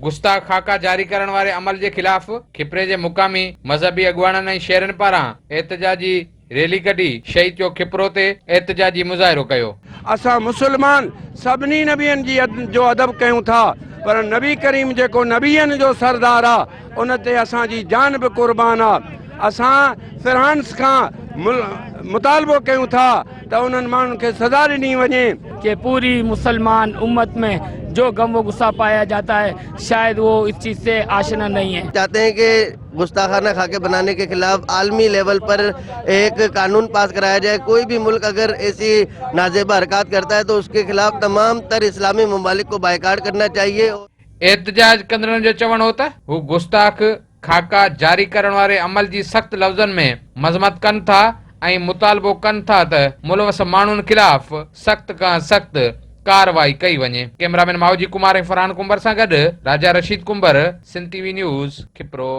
गुस्ताख खाका जारी करण वारे अमल जे खिलाफ खिपरे जे मुकामी मज़हबी अॻुवाणनि ऐं शहरनि पारां एहतजाजी रैली कढी शहीद जो खिपरो ते एहतजाजी मुज़ाहिरो कयो। असां मुसलमान सभिनी नबियनि जी जो अदब कयूं था, पर नबी करीम जेको नबियनि जो सरदार आहे उन ते असांजी जान बि कुर्बान आहे। असां फ्रांस खां मुतालबो कयूं था त उन्हनि माण्हुनि खे सज़ा ॾिनी वञे कि पूरी मुसलमान उम्मत में जो गम व गुस्सा पाया जाता है शायद वो इस चीज़ से आशना नहीं है। चाहते हैं कि गुस्ताखाना खाके बनाने के खिलाफ आलमी लेवल पर एक कानून पास कराया जाए। कोई भी मुल्क अगर ऐसी नाजेबा हरकत करता है तो उसके खिलाफ तमाम तर इस्लामी ममालिक को बायकाट करना चाहिए। एहतजाज कंदड़नि जो चवणु हो त हू गुस्ताख खाका जारी करण वारे अमल जी सख़्त लफ़्ज़नि में मज़मत कनि था ऐं मुतालबो कनि था त मुलवस माण्हुनि खिलाफ सख़्त खां सख़्त कार्रवाई कई वञे। कैमरामैन माओजी कुमार ऐं फरहान कुंबर सां गॾु राजा Rashid comber, Sindh TV news, खिपरो।